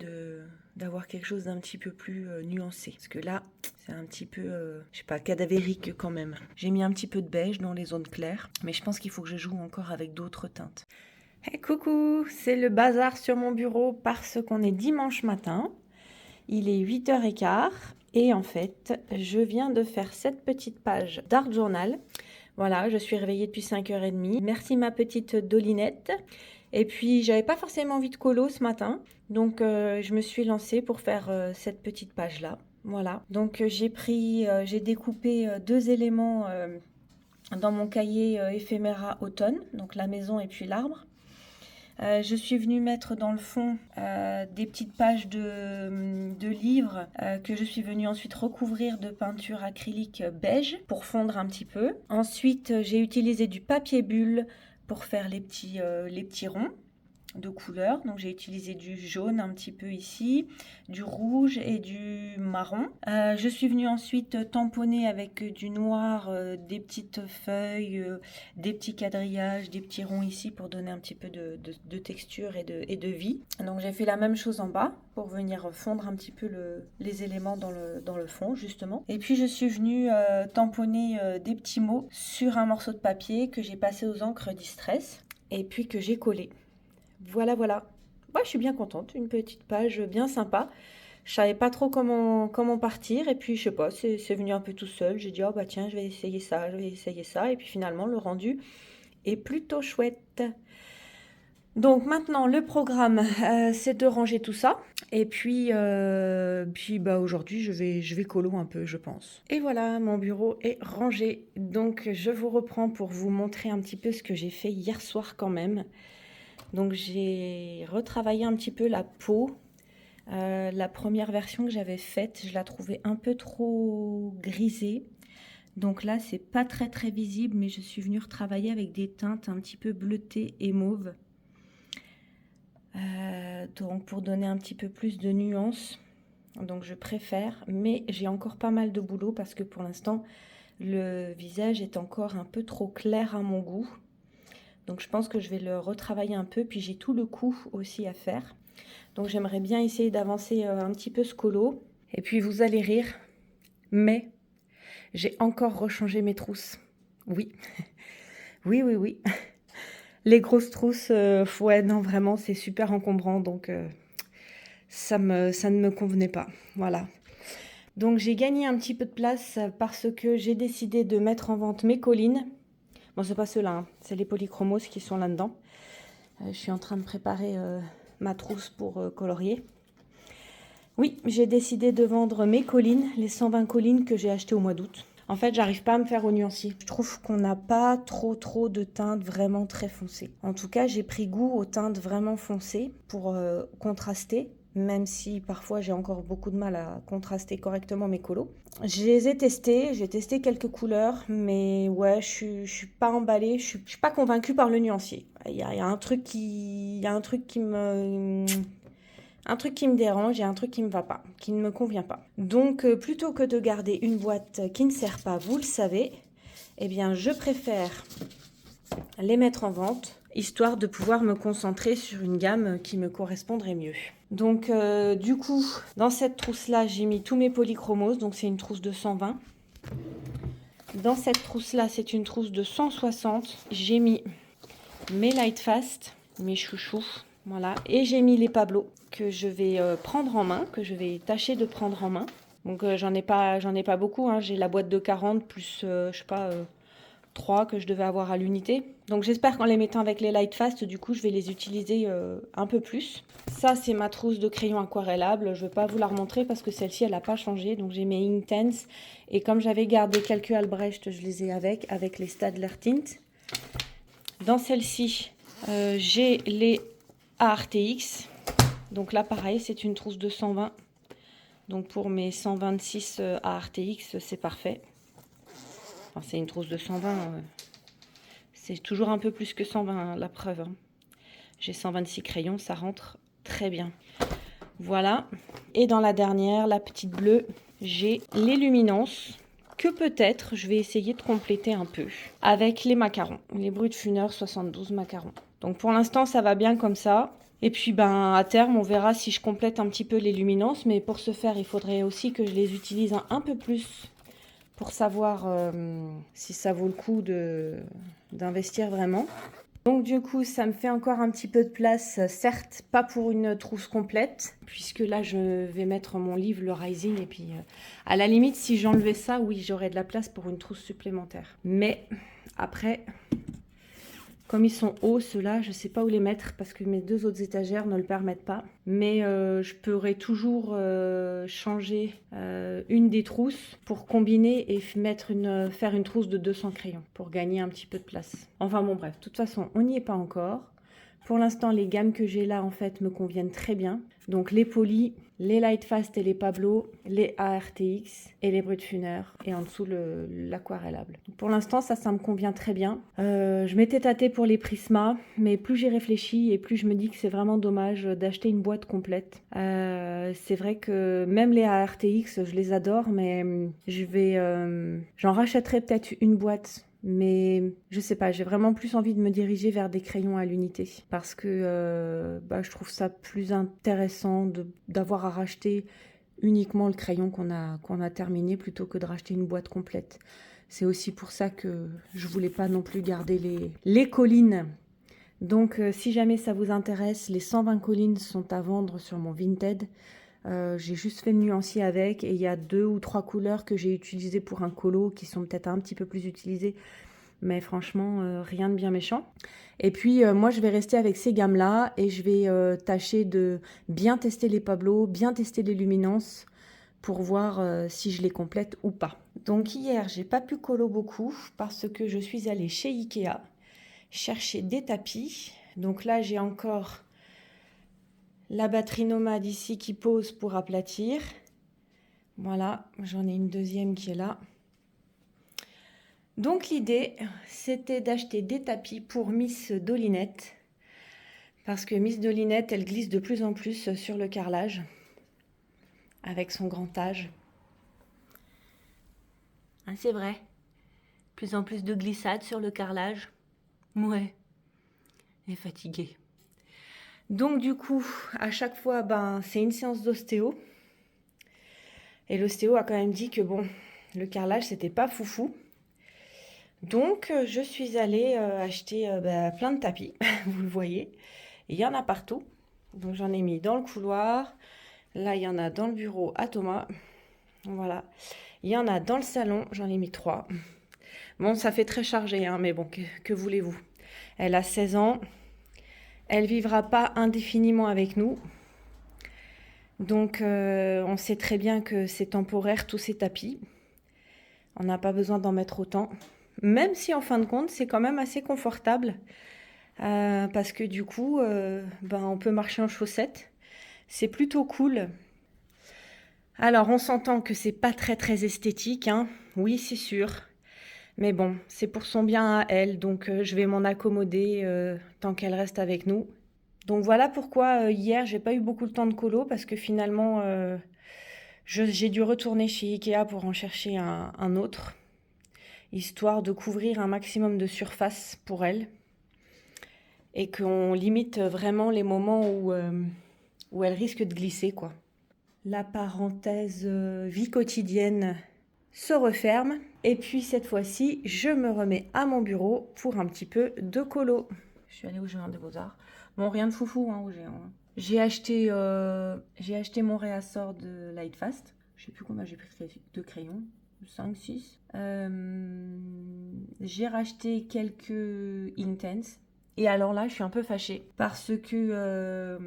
d'avoir quelque chose d'un petit peu plus nuancé. Parce que là, c'est un petit peu, je sais pas, cadavérique quand même. J'ai mis un petit peu de beige dans les zones claires. Mais je pense qu'il faut que je joue encore avec d'autres teintes. Hey, coucou, c'est le bazar sur mon bureau parce qu'on est dimanche matin. Il est 8h15 et en fait, je viens de faire cette petite page d'Art Journal. Voilà, je suis réveillée depuis 5h30. Merci ma petite Dolinette. Et puis, j'avais pas forcément envie de colo ce matin. Donc, je me suis lancée pour faire cette petite page-là. Voilà. Donc, j'ai découpé 2 éléments dans mon cahier éphéméra automne. Donc, la maison et puis l'arbre. Je suis venue mettre dans le fond des petites pages de livres que je suis venue ensuite recouvrir de peinture acrylique beige pour fondre un petit peu. Ensuite, j'ai utilisé du papier bulle pour faire les petits ronds de couleurs. Donc j'ai utilisé du jaune un petit peu ici, du rouge et du marron. Je suis venue ensuite tamponner avec du noir des petites feuilles, des petits quadrillages, des petits ronds ici pour donner un petit peu de texture et de vie. Donc j'ai fait la même chose en bas pour venir fondre un petit peu les éléments dans le fond justement. Et puis je suis venue tamponner des petits mots sur un morceau de papier que j'ai passé aux encres Distress et puis que j'ai collé. Voilà. Moi, je suis bien contente. Une petite page bien sympa. Je savais pas trop comment partir. Et puis, je sais pas, c'est venu un peu tout seul. J'ai dit, oh bah tiens, je vais essayer ça. Et puis, finalement, le rendu est plutôt chouette. Donc, maintenant, le programme, c'est de ranger tout ça. Et puis bah, aujourd'hui, je vais colo un peu, je pense. Et voilà, mon bureau est rangé. Donc, je vous reprends pour vous montrer un petit peu ce que j'ai fait hier soir quand même. Donc j'ai retravaillé un petit peu la peau. La première version que j'avais faite, je la trouvais un peu trop grisée. Donc là, c'est pas très visible, mais je suis venue retravailler avec des teintes un petit peu bleutées et mauves. Donc pour donner un petit peu plus de nuances. Donc je préfère, mais j'ai encore pas mal de boulot parce que pour l'instant, le visage est encore un peu trop clair à mon goût. Donc je pense que je vais le retravailler un peu, puis j'ai tout le cou aussi à faire. Donc j'aimerais bien essayer d'avancer un petit peu ce colo. Et puis vous allez rire, mais j'ai encore rechangé mes trousses. Oui, oui. Les grosses trousses, ouais non vraiment c'est super encombrant, donc ça ne me convenait pas. Voilà. Donc j'ai gagné un petit peu de place parce que j'ai décidé de mettre en vente mes collines. Bon, c'est pas ceux-là, hein. C'est les polychromos qui sont là-dedans. Je suis en train de préparer ma trousse pour colorier. Oui, j'ai décidé de vendre mes collines, les 120 collines que j'ai achetées au mois d'août. En fait, j'arrive pas à me faire au nuancier. Je trouve qu'on n'a pas trop de teintes vraiment très foncées. En tout cas, j'ai pris goût aux teintes vraiment foncées pour contraster, même si parfois j'ai encore beaucoup de mal à contraster correctement mes colos. Je les ai testés, j'ai testé quelques couleurs, mais ouais, je suis pas emballée, je suis pas convaincue par le nuancier. Il y a un truc qui me dérange, il y a un truc qui me va pas, qui ne me convient pas. Donc plutôt que de garder une boîte qui ne sert pas, vous le savez, eh bien je préfère les mettre en vente, histoire de pouvoir me concentrer sur une gamme qui me correspondrait mieux. Donc du coup, dans cette trousse-là, j'ai mis tous mes polychromos, donc c'est une trousse de 120. Dans cette trousse-là, c'est une trousse de 160. J'ai mis mes Lightfast, mes chouchous, voilà. Et j'ai mis les Pablo que je vais prendre en main, que je vais tâcher de prendre en main. Donc j'en ai pas beaucoup, hein. J'ai la boîte de 40 plus, je sais pas, 3 que je devais avoir à l'unité. Donc j'espère qu'en les mettant avec les Light Fast, du coup, je vais les utiliser un peu plus. Ça, c'est ma trousse de crayons aquarellables. Je ne vais pas vous la remontrer parce que celle-ci, elle n'a pas changé. Donc j'ai mes Inktense. Et comme j'avais gardé quelques Albrecht, je les ai avec les Staedtler Tint. Dans celle-ci, j'ai les ARTX. Donc là, pareil, c'est une trousse de 120. Donc pour mes 126 ARTX, c'est parfait. Enfin, c'est une trousse de 120. C'est toujours un peu plus que 120, hein, la preuve. Hein. J'ai 126 crayons, ça rentre très bien. Voilà. Et dans la dernière, la petite bleue, j'ai les luminances que peut-être je vais essayer de compléter un peu avec les macarons. Les Brutfuner 72 macarons. Donc pour l'instant, ça va bien comme ça. Et puis ben à terme, on verra si je complète un petit peu les luminances. Mais pour ce faire, il faudrait aussi que je les utilise un peu plus pour savoir si ça vaut le coup d'investir vraiment. Donc du coup, ça me fait encore un petit peu de place, certes pas pour une trousse complète, puisque là je vais mettre mon livre, le Rising, et puis à la limite, si j'enlevais ça, oui, j'aurais de la place pour une trousse supplémentaire. Mais après, comme ils sont hauts, ceux-là, je ne sais pas où les mettre, parce que mes 2 autres étagères ne le permettent pas. Mais je pourrais toujours changer une des trousses pour combiner et faire une trousse de 200 crayons, pour gagner un petit peu de place. Enfin bon, bref, de toute façon, on n'y est pas encore. Pour l'instant, les gammes que j'ai là, en fait, me conviennent très bien. Donc les Poly, les Lightfast et les Pablo, les ARTX et les Brutfuner. Et en dessous, l'aquarellable. Pour l'instant, ça me convient très bien. Je m'étais tâtée pour les Prisma, mais plus j'y réfléchis et plus je me dis que c'est vraiment dommage d'acheter une boîte complète. C'est vrai que même les ARTX, je les adore, mais j'en rachèterai peut-être une boîte. Mais je sais pas, j'ai vraiment plus envie de me diriger vers des crayons à l'unité parce que je trouve ça plus intéressant d'avoir à racheter uniquement le crayon qu'on a terminé plutôt que de racheter une boîte complète. C'est aussi pour ça que je voulais pas non plus garder les collines. Donc si jamais ça vous intéresse, les 120 collines sont à vendre sur mon Vinted. J'ai juste fait le nuancier avec et il y a 2 ou 3 couleurs que j'ai utilisées pour un colo qui sont peut-être un petit peu plus utilisées, mais franchement rien de bien méchant. Et puis moi je vais rester avec ces gammes là et je vais tâcher de bien tester les Pablo, bien tester les luminances pour voir si je les complète ou pas. Donc hier j'ai pas pu colo beaucoup parce que je suis allée chez Ikea chercher des tapis. Donc là j'ai encore la batterie Nomade ici qui pose pour aplatir. Voilà, j'en ai une deuxième qui est là. Donc l'idée, c'était d'acheter des tapis pour Miss Dolinette. Parce que Miss Dolinette, elle glisse de plus en plus sur le carrelage. Avec son grand âge. Ah, c'est vrai. Plus en plus de glissade sur le carrelage. Ouais. Elle est fatiguée. Donc du coup, à chaque fois, c'est une séance d'ostéo. Et l'ostéo a quand même dit que bon, le carrelage, c'était pas foufou. Donc, je suis allée acheter plein de tapis, vous le voyez. Il y en a partout. Donc, j'en ai mis dans le couloir. Là, il y en a dans le bureau à Thomas. Voilà. Il y en a dans le salon. J'en ai mis 3. Bon, ça fait très chargé, hein, mais bon, que voulez-vous? Elle a 16 ans. Elle vivra pas indéfiniment avec nous. Donc, on sait très bien que c'est temporaire, tous ces tapis. On n'a pas besoin d'en mettre autant. Même si, en fin de compte, c'est quand même assez confortable. Parce que du coup, on peut marcher en chaussettes. C'est plutôt cool. Alors, on s'entend que c'est pas très très esthétique, hein. Oui, c'est sûr. Mais bon, c'est pour son bien à elle. Donc, je vais m'en accommoder tant qu'elle reste avec nous. Donc voilà pourquoi hier j'ai pas eu beaucoup de temps de colo parce que finalement j'ai dû retourner chez Ikea pour en chercher un autre, histoire de couvrir un maximum de surface pour elle et qu'on limite vraiment les moments où elle risque de glisser, quoi. La parenthèse vie quotidienne se referme et puis cette fois-ci je me remets à mon bureau pour un petit peu de colo. Je suis allée au Géant des Beaux-Arts. Bon, rien de foufou au Géant. J'ai acheté mon réassort de Lightfast. Je sais plus combien j'ai pris de crayons. 5, 6. J'ai racheté quelques Inktense. Et alors là, je suis un peu fâchée parce que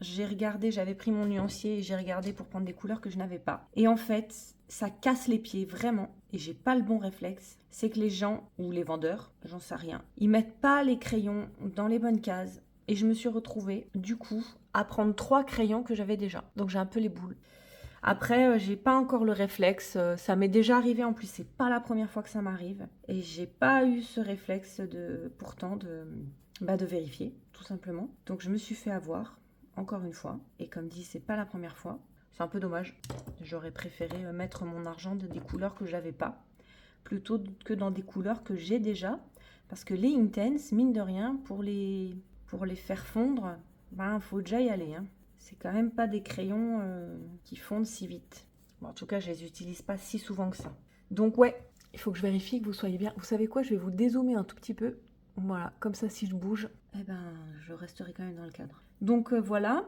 j'ai regardé, j'avais pris mon nuancier et j'ai regardé pour prendre des couleurs que je n'avais pas. Et en fait, ça casse les pieds vraiment. Et j'ai pas le bon réflexe. C'est que les gens, ou les vendeurs, j'en sais rien, ils mettent pas les crayons dans les bonnes cases. Et je me suis retrouvée, du coup, à prendre 3 crayons que j'avais déjà. Donc j'ai un peu les boules. Après, j'ai pas encore le réflexe. Ça m'est déjà arrivé. En plus, c'est pas la première fois que ça m'arrive. Et j'ai pas eu ce réflexe pourtant de vérifier, tout simplement. Donc je me suis fait avoir, encore une fois. Et comme dit, c'est pas la première fois. C'est un peu dommage. J'aurais préféré mettre mon argent dans des couleurs que j'avais pas, plutôt que dans des couleurs que j'ai déjà. Parce que les Inktense, mine de rien, pour les faire fondre, ben, faut déjà y aller, hein. C'est quand même pas des crayons qui fondent si vite. Bon, en tout cas, je les utilise pas si souvent que ça. Donc ouais, il faut que je vérifie que vous soyez bien. Vous savez quoi, je vais vous dézoomer un tout petit peu. Voilà, comme ça, si je bouge, eh ben, je resterai quand même dans le cadre. Donc voilà,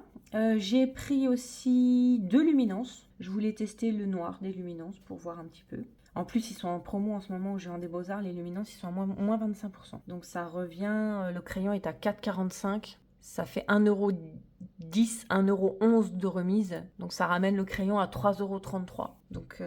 j'ai pris aussi 2 luminances. Je voulais tester le noir des luminances pour voir un petit peu. En plus, ils sont en promo en ce moment au Géant des Beaux-Arts. Les luminances, ils sont à moins 25%. Donc ça revient, le crayon est à 4,45. Ça fait 1,10 €, 1,11 € de remise. Donc ça ramène le crayon à 3,33 €. Donc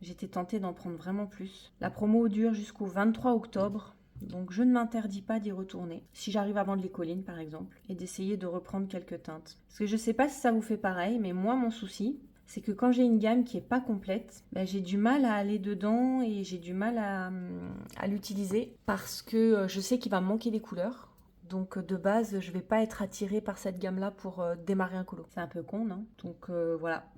j'étais tentée d'en prendre vraiment plus. La promo dure jusqu'au 23 octobre. Donc je ne m'interdis pas d'y retourner, si j'arrive à vendre les collines par exemple, et d'essayer de reprendre quelques teintes. Parce que je ne sais pas si ça vous fait pareil, mais moi mon souci, c'est que quand j'ai une gamme qui n'est pas complète, ben, j'ai du mal à aller dedans et j'ai du mal à l'utiliser parce que je sais qu'il va me manquer des couleurs. Donc de base, je ne vais pas être attirée par cette gamme-là pour démarrer un colo. C'est un peu con, non? Donc voilà.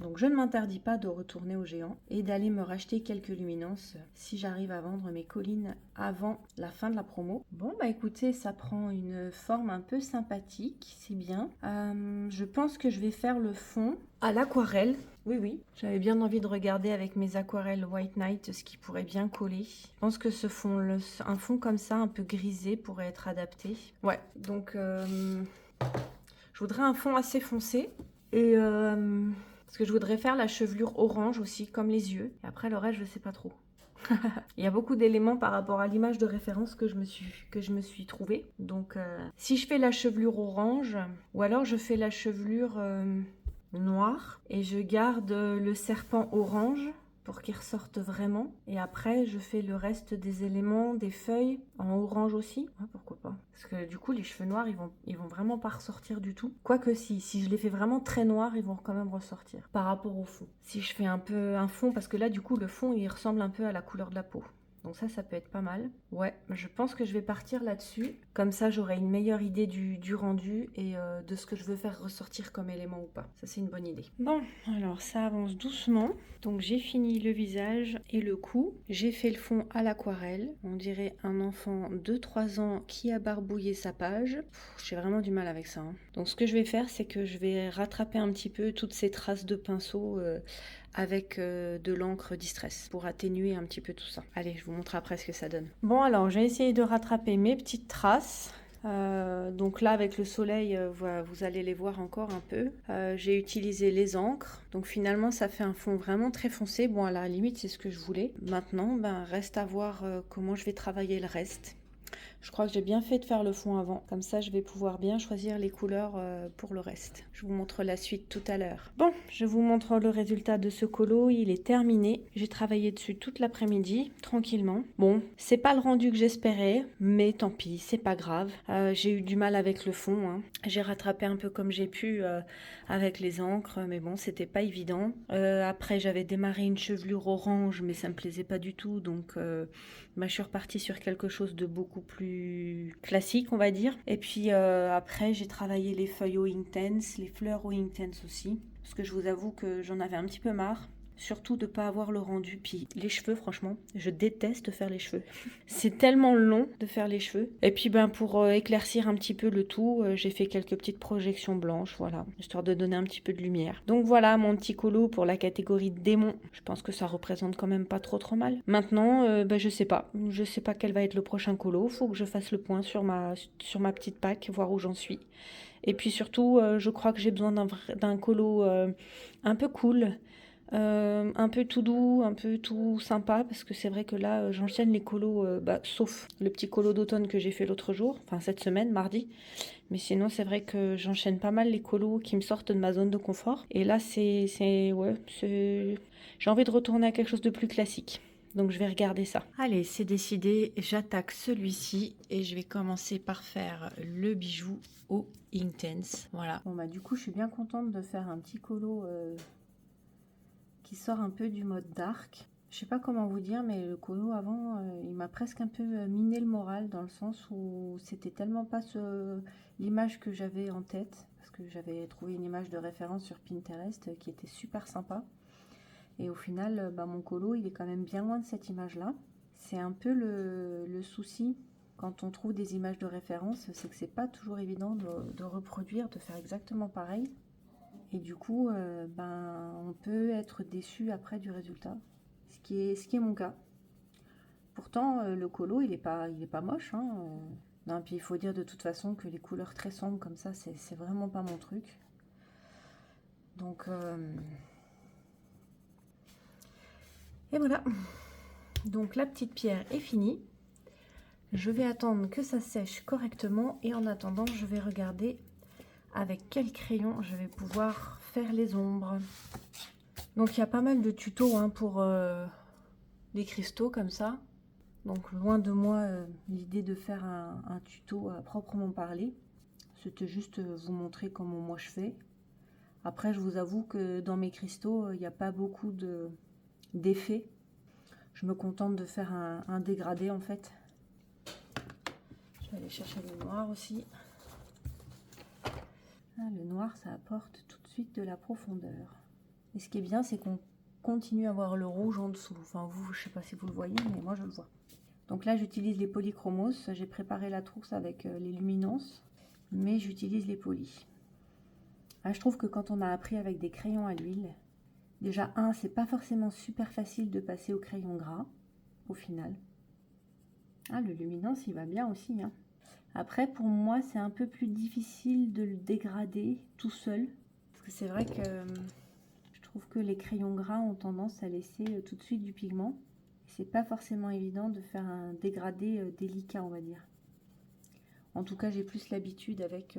Donc je ne m'interdis pas de retourner au Géant et d'aller me racheter quelques luminances si j'arrive à vendre mes collines avant la fin de la promo. Bon bah écoutez, ça prend une forme un peu sympathique, c'est bien. Je pense que je vais faire le fond à l'aquarelle. Oui, j'avais bien envie de regarder avec mes aquarelles White Night ce qui pourrait bien coller. Je pense que ce fond, un fond comme ça, un peu grisé, pourrait être adapté. Ouais, donc je voudrais un fond assez foncé et... parce que je voudrais faire la chevelure orange aussi, comme les yeux. Et après, le reste, je ne sais pas trop. Il y a beaucoup d'éléments par rapport à l'image de référence que je me suis trouvée. Donc, si je fais la chevelure orange, ou alors je fais la chevelure noire, et je garde le serpent orange pour qu'il ressorte vraiment. Et après, je fais le reste des éléments, des feuilles, en orange aussi. Ouais, pourquoi pas. Parce que du coup, les cheveux noirs, ils vont vraiment pas ressortir du tout. Quoique si je les fais vraiment très noirs, ils vont quand même ressortir par rapport au fond. Si je fais un peu un fond, parce que là, du coup, le fond, il ressemble un peu à la couleur de la peau. Donc ça peut être pas mal. Ouais, je pense que je vais partir là-dessus. Comme ça, j'aurai une meilleure idée du rendu et de ce que je veux faire ressortir comme élément ou pas. Ça, c'est une bonne idée. Bon, alors ça avance doucement. Donc j'ai fini le visage et le cou. J'ai fait le fond à l'aquarelle. On dirait un enfant de 3 ans qui a barbouillé sa page. J'ai vraiment du mal avec ça, hein. Donc ce que je vais faire, c'est que je vais rattraper un petit peu toutes ces traces de pinceau avec de l'encre Distress pour atténuer un petit peu tout ça. Allez, je vous montre après ce que ça donne. Bon alors, j'ai essayé de rattraper mes petites traces. Donc là avec le soleil, vous allez les voir encore un peu. J'ai utilisé les encres. Donc finalement ça fait un fond vraiment très foncé. Bon à la limite c'est ce que je voulais. Maintenant reste à voir comment je vais travailler le reste. Je crois que j'ai bien fait de faire le fond avant. Comme ça, je vais pouvoir bien choisir les couleurs pour le reste. Je vous montre la suite tout à l'heure. Bon, je vous montre le résultat de ce colo. Il est terminé. J'ai travaillé dessus toute l'après-midi, tranquillement. Bon, c'est pas le rendu que j'espérais, mais tant pis, c'est pas grave. J'ai eu du mal avec le fond, hein. J'ai rattrapé un peu comme j'ai pu avec les encres, mais bon, c'était pas évident. Après, j'avais démarré une chevelure orange, mais ça me plaisait pas du tout, donc je suis repartie sur quelque chose de beaucoup plus classique, on va dire. Et puis après, j'ai travaillé les feuilles au Inktense, les fleurs au Inktense aussi, parce que je vous avoue que j'en avais un petit peu marre. Surtout de ne pas avoir le rendu. Puis les cheveux, franchement, je déteste faire les cheveux. C'est tellement long de faire les cheveux. Et puis pour éclaircir un petit peu le tout, j'ai fait quelques petites projections blanches, voilà, histoire de donner un petit peu de lumière. Donc voilà mon petit colo pour la catégorie démon. Je pense que ça représente quand même pas trop mal. Maintenant, je sais pas. Je sais pas quel va être le prochain colo. Faut que je fasse le point sur ma petite pack, voir où j'en suis. Et puis surtout, je crois que j'ai besoin d'un colo un peu cool. Un peu tout doux, un peu tout sympa, parce que c'est vrai que là, j'enchaîne les colos, sauf le petit colo d'automne que j'ai fait l'autre jour, enfin cette semaine, mardi. Mais sinon, c'est vrai que j'enchaîne pas mal les colos qui me sortent de ma zone de confort. Et là, j'ai envie de retourner à quelque chose de plus classique. Donc je vais regarder ça. Allez, c'est décidé, j'attaque celui-ci et je vais commencer par faire le bijou au Inktense. Voilà. Bon bah du coup, je suis bien contente de faire un petit colo qui sort un peu du mode dark. Je sais pas comment vous dire, mais le colo avant, il m'a presque un peu miné le moral, dans le sens où c'était tellement pas l'image que j'avais en tête, parce que j'avais trouvé une image de référence sur Pinterest qui était super sympa. Et au final, mon colo, il est quand même bien loin de cette image-là. C'est un peu le souci quand on trouve des images de référence, c'est que c'est pas toujours évident de reproduire, de faire exactement pareil. Et du coup, on peut être déçu après du résultat, ce qui est mon cas. Pourtant, le colo, il est pas moche, hein. Non, puis il faut dire de toute façon que les couleurs très sombres comme ça, c'est vraiment pas mon truc. Donc, et voilà. Donc la petite pierre est finie. Je vais attendre que ça sèche correctement et en attendant, je vais regarder avec quel crayon je vais pouvoir faire les ombres. Donc il y a pas mal de tutos pour les cristaux comme ça. Donc loin de moi l'idée de faire un tuto à proprement parler. C'était juste vous montrer comment moi je fais. Après je vous avoue que dans mes cristaux, il n'y a pas beaucoup d'effets. Je me contente de faire un dégradé en fait. Je vais aller chercher le noir aussi. Ah, le noir, ça apporte tout de suite de la profondeur. Et ce qui est bien, c'est qu'on continue à voir le rouge en dessous. Enfin, vous, je ne sais pas si vous le voyez, mais moi, je le vois. Donc là, j'utilise les polychromos. J'ai préparé la trousse avec les luminances, mais j'utilise les polis. Ah, je trouve que quand on a appris avec des crayons à l'huile, déjà, c'est pas forcément super facile de passer au crayon gras, au final. Ah, le luminance, il va bien aussi, hein. Après, pour moi, c'est un peu plus difficile de le dégrader tout seul. Parce que c'est vrai que je trouve que les crayons gras ont tendance à laisser tout de suite du pigment. C'est pas forcément évident de faire un dégradé délicat, on va dire. En tout cas, j'ai plus l'habitude avec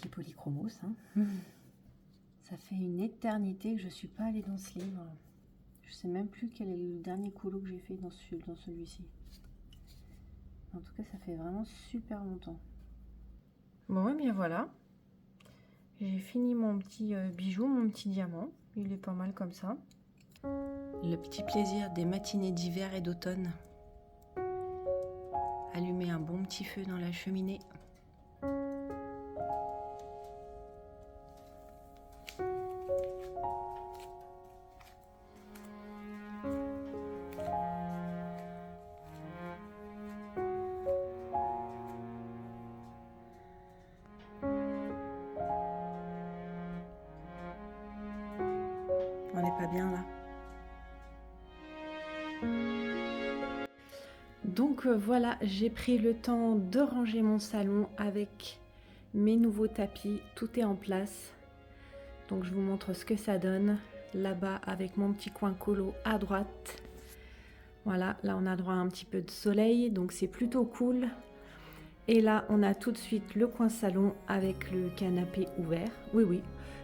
les polychromos. Ça fait une éternité que je suis pas allée dans ce livre. Je sais même plus quel est le dernier colo que j'ai fait dans celui-ci. En tout cas, ça fait vraiment super longtemps. Bon, et bien voilà. J'ai fini mon petit bijou, mon petit diamant. Il est pas mal comme ça. Le petit plaisir des matinées d'hiver et d'automne. Allumer un bon petit feu dans la cheminée. On n'est pas bien là. Donc voilà, j'ai pris le temps de ranger mon salon avec mes nouveaux tapis. Tout est en place. Donc je vous montre ce que ça donne. Là-bas avec mon petit coin colo à droite. Voilà, là on a droit à un petit peu de soleil, donc c'est plutôt cool. Et là on a tout de suite le coin salon avec le canapé ouvert. Oui,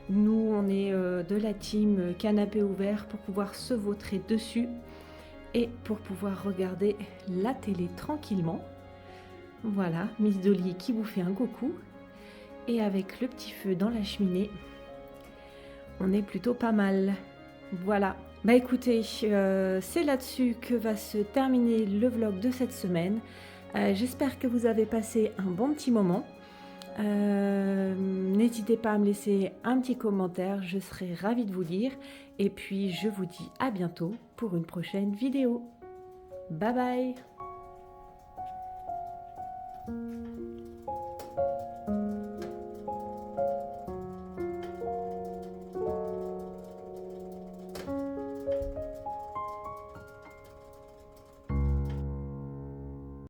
nous on est de la team canapé ouvert pour pouvoir se vautrer dessus et pour pouvoir regarder la télé tranquillement. Voilà, Miss Dolly qui vous fait un coucou. Et avec le petit feu dans la cheminée, on est plutôt pas mal. Voilà. Bah écoutez, c'est là-dessus que va se terminer le vlog de cette semaine. J'espère que vous avez passé un bon petit moment. N'hésitez pas à me laisser un petit commentaire, je serai ravie de vous lire. Et puis je vous dis à bientôt pour une prochaine vidéo. Bye bye!